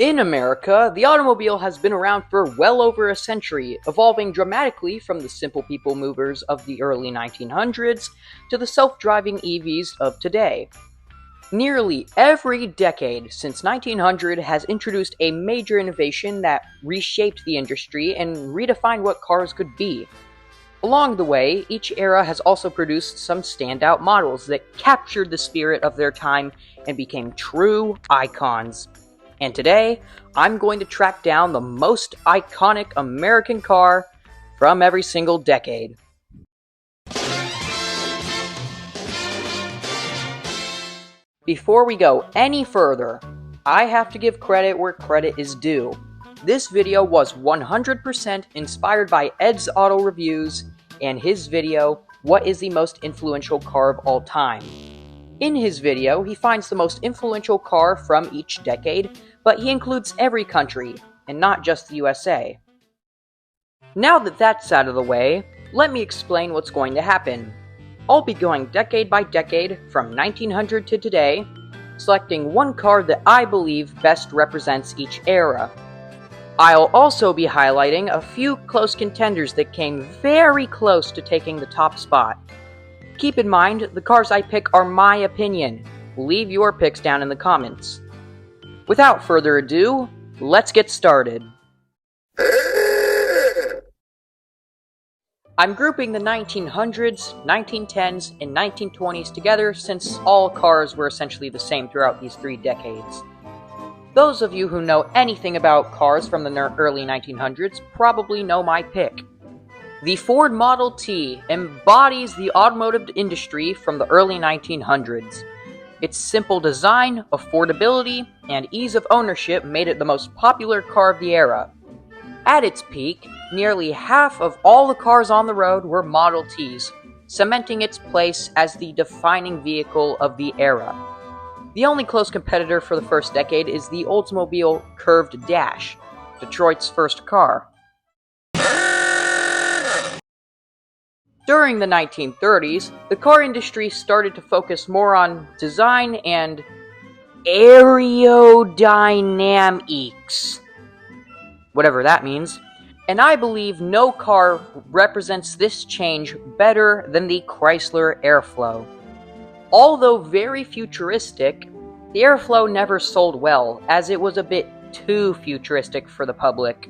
In America, the automobile has been around for well over a century, evolving dramatically from the simple people movers of the early 1900s to the self-driving EVs of today. Nearly every decade since 1900 has introduced a major innovation that reshaped the industry and redefined what cars could be. Along the way, each era has also produced some standout models that captured the spirit of their time and became true icons. And today, I'm going to track down the most iconic American car from every single decade. Before we go any further, I have to give credit where credit is due. This video was 100% inspired by Ed's Auto Reviews and his video, What is the most influential car of all time? In his video, he finds the most influential car from each decade, but he includes every country, and not just the USA. Now that that's out of the way, let me explain what's going to happen. I'll be going decade by decade, from 1900 to today, selecting one car that I believe best represents each era. I'll also be highlighting a few close contenders that came very close to taking the top spot. Keep in mind, the cars I pick are my opinion. Leave your picks down in the comments. Without further ado, let's get started. I'm grouping the 1900s, 1910s, and 1920s together since all cars were essentially the same throughout these 3 decades. Those of you who know anything about cars from the early 1900s probably know my pick. The Ford Model T embodies the automotive industry from the early 1900s. Its simple design, affordability, and ease of ownership made it the most popular car of the era. At its peak, nearly half of all the cars on the road were Model Ts, cementing its place as the defining vehicle of the era. The only close competitor for the first decade is the Oldsmobile Curved Dash, Detroit's first car. During the 1930s, the car industry started to focus more on design and aerodynamics, whatever that means, and I believe no car represents this change better than the Chrysler Airflow. Although very futuristic, the Airflow never sold well, as it was a bit too futuristic for the public.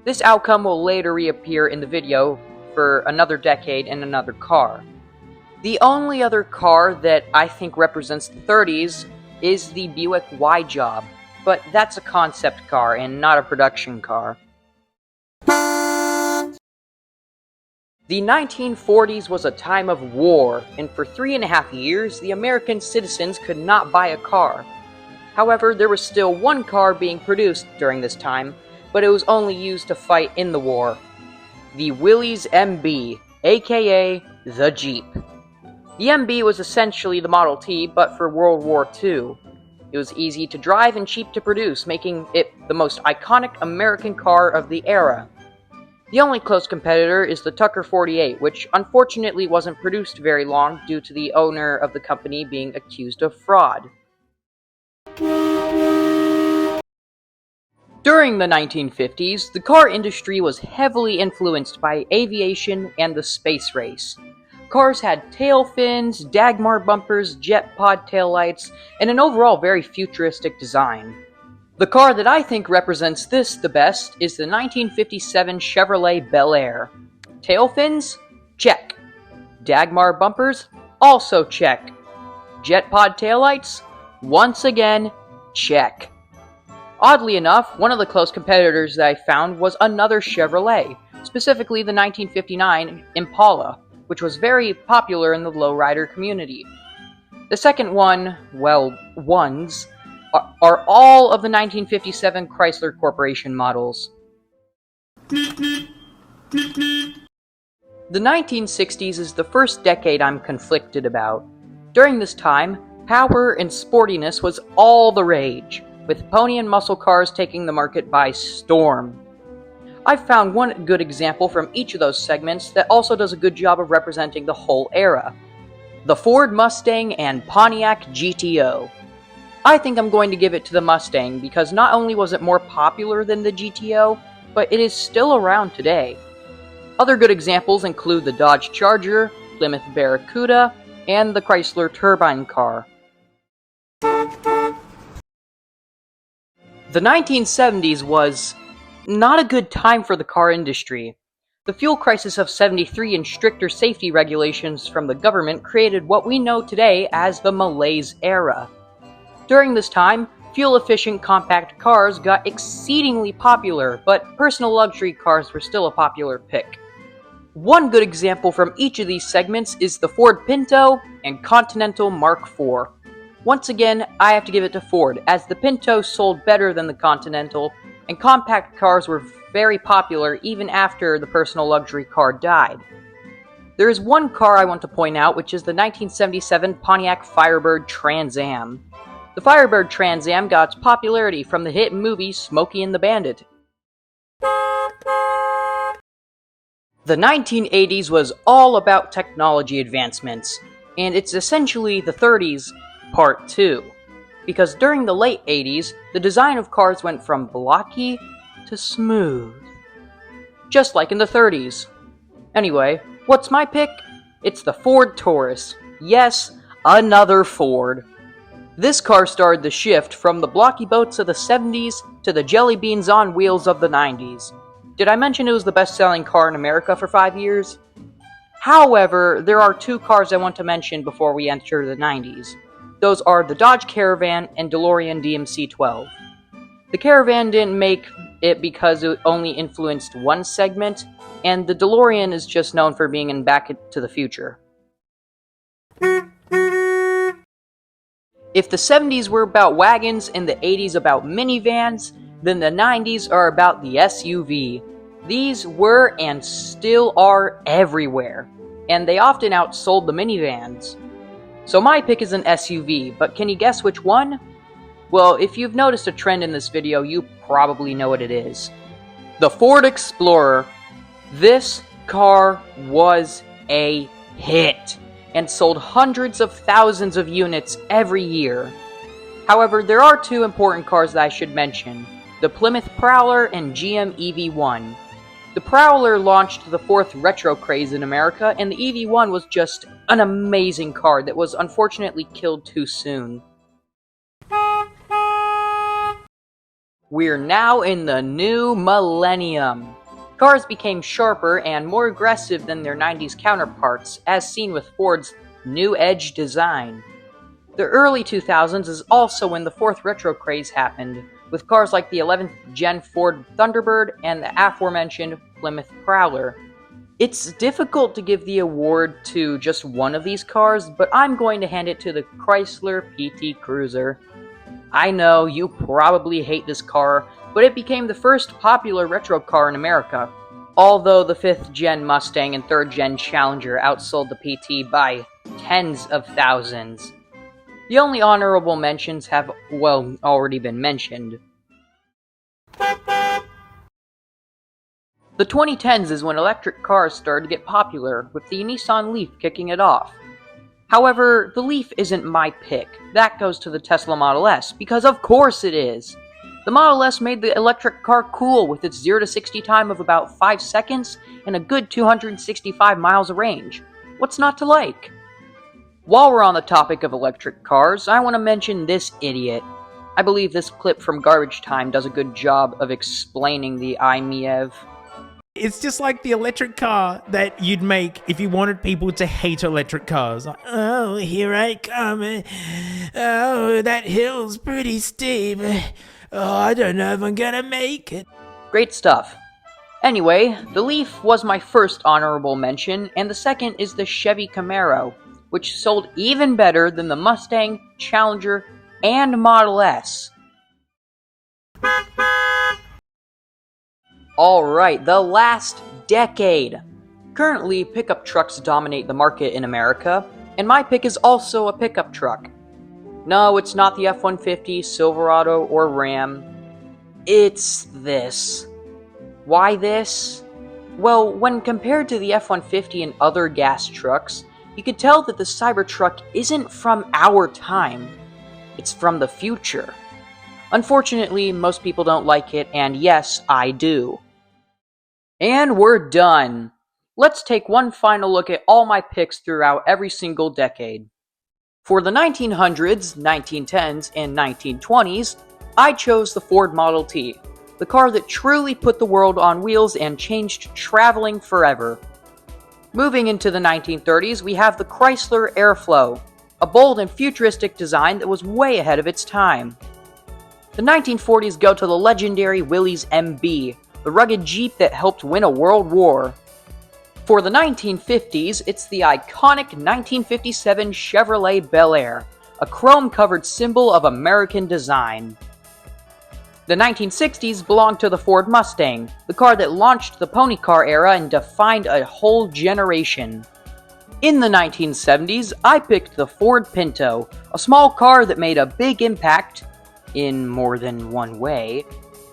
This outcome will later reappear in the video for another decade and another car. The only other car that I think represents the 30s is the Buick Y-Job, but that's a concept car and not a production car. The 1940s was a time of war, and for 3.5 years, the American citizens could not buy a car. However, there was still one car being produced during this time, but it was only used to fight in the war. The Willys MB, aka the Jeep. The MB was essentially the Model T, but for World War II. It was easy to drive and cheap to produce, making it the most iconic American car of the era. The only close competitor is the Tucker 48, which unfortunately wasn't produced very long due to the owner of the company being accused of fraud. During the 1950s, the car industry was heavily influenced by aviation and the space race. Cars had tail fins, Dagmar bumpers, jet pod taillights, and an overall very futuristic design. The car that I think represents this the best is the 1957 Chevrolet Bel Air. Tail fins? Check. Dagmar bumpers? Also check. Jet pod taillights? Once again, check. Oddly enough, one of the close competitors that I found was another Chevrolet, specifically the 1959 Impala, which was very popular in the lowrider community. The second one, are all of the 1957 Chrysler Corporation models. The 1960s is the first decade I'm conflicted about. During this time, power and sportiness was all the rage, with pony and muscle cars taking the market by storm. I've found one good example from each of those segments that also does a good job of representing the whole era. The Ford Mustang and Pontiac GTO. I think I'm going to give it to the Mustang because not only was it more popular than the GTO, but it is still around today. Other good examples include the Dodge Charger, Plymouth Barracuda, and the Chrysler turbine car. The 1970s was not a good time for the car industry. The fuel crisis of '73 and stricter safety regulations from the government created what we know today as the Malaise era. During this time, fuel-efficient compact cars got exceedingly popular, but personal luxury cars were still a popular pick. One good example from each of these segments is the Ford Pinto and Continental Mark IV. Once again, I have to give it to Ford, as the Pinto sold better than the Continental, and compact cars were very popular even after the personal luxury car died. There is one car I want to point out, which is the 1977 Pontiac Firebird Trans Am. The Firebird Trans Am got its popularity from the hit movie Smokey and the Bandit. The 1980s was all about technology advancements, and it's essentially the 30s Part 2. Because during the late 80s, the design of cars went from blocky to smooth. Just like in the 30s. Anyway, what's my pick? It's the Ford Taurus. Yes, another Ford. This car started the shift from the blocky boats of the 70s to the jelly beans on wheels of the 90s. Did I mention it was the best-selling car in America for 5 years? However, there are two cars I want to mention before we enter the 90s. Those are the Dodge Caravan and DeLorean DMC-12. The Caravan didn't make it because it only influenced one segment, and the DeLorean is just known for being in Back to the Future. If the 70s were about wagons and the 80s about minivans, then the 90s are about the SUV. These were and still are everywhere, and they often outsold the minivans. So my pick is an SUV, but can you guess which one? Well, if you've noticed a trend in this video, you probably know what it is. The Ford Explorer. This car was a hit, and sold hundreds of thousands of units every year. However, there are two important cars that I should mention, the Plymouth Prowler and GM EV1. The Prowler launched the fourth retro craze in America, and the EV1 was just an amazing car that was unfortunately killed too soon. We're now in the new millennium. Cars became sharper and more aggressive than their 90s counterparts, as seen with Ford's new Edge design. The early 2000s is also when the fourth retro craze happened, with cars like the 11th Gen Ford Thunderbird and the aforementioned Plymouth Prowler. It's difficult to give the award to just one of these cars, but I'm going to hand it to the Chrysler PT Cruiser. I know, you probably hate this car, but it became the first popular retro car in America, although the 5th Gen Mustang and 3rd Gen Challenger outsold the PT by tens of thousands. The only honorable mentions have, well, already been mentioned. The 2010s is when electric cars started to get popular, with the Nissan Leaf kicking it off. However, the Leaf isn't my pick. That goes to the Tesla Model S, because of course it is! The Model S made the electric car cool with its 0 to 60 time of about 5 seconds and a good 265 miles of range. What's not to like? While we're on the topic of electric cars, I want to mention this idiot. I believe this clip from Garbage Time does a good job of explaining the IMEV. It's just like the electric car that you'd make if you wanted people to hate electric cars. Like, oh, here I come. Oh, that hill's pretty steep. Oh, I don't know if I'm gonna make it. Great stuff. Anyway, the Leaf was my first honorable mention, and the second is the Chevy Camaro, which sold even better than the Mustang, Challenger, and Model S. Alright, the last decade. Currently, pickup trucks dominate the market in America, and my pick is also a pickup truck. No, it's not the F-150, Silverado, or Ram. It's this. Why this? Well, when compared to the F-150 and other gas trucks, you can tell that the Cybertruck isn't from our time. It's from the future. Unfortunately, most people don't like it, and yes, I do. And we're done. Let's take one final look at all my picks throughout every single decade. For the 1900s, 1910s, and 1920s, I chose the Ford Model T, the car that truly put the world on wheels and changed traveling forever. Moving into the 1930s, we have the Chrysler Airflow, a bold and futuristic design that was way ahead of its time. The 1940s go to the legendary Willys MB, the rugged Jeep that helped win a world war. For the 1950s, it's the iconic 1957 Chevrolet Bel Air, a chrome-covered symbol of American design. The 1960s belong to the Ford Mustang, the car that launched the pony car era and defined a whole generation. In the 1970s, I picked the Ford Pinto, a small car that made a big impact, in more than one way,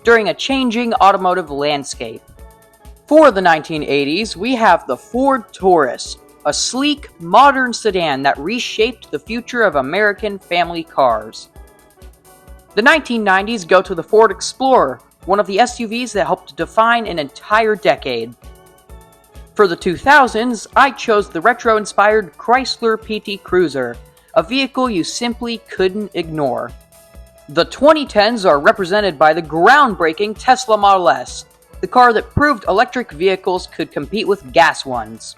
during a changing automotive landscape. For the 1980s, we have the Ford Taurus, a sleek, modern sedan that reshaped the future of American family cars. The 1990s go to the Ford Explorer, one of the SUVs that helped define an entire decade. For the 2000s, I chose the retro-inspired Chrysler PT Cruiser, a vehicle you simply couldn't ignore. The 2010s are represented by the groundbreaking Tesla Model S, the car that proved electric vehicles could compete with gas ones.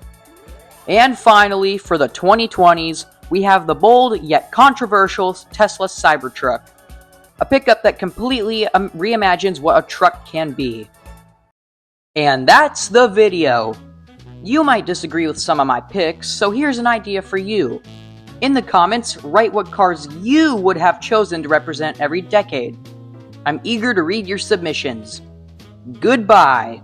And finally, for the 2020s, we have the bold yet controversial Tesla Cybertruck, a pickup that completely reimagines what a truck can be. And that's the video. You might disagree with some of my picks, so here's an idea for you. In the comments, write what cars you would have chosen to represent every decade. I'm eager to read your submissions. Goodbye.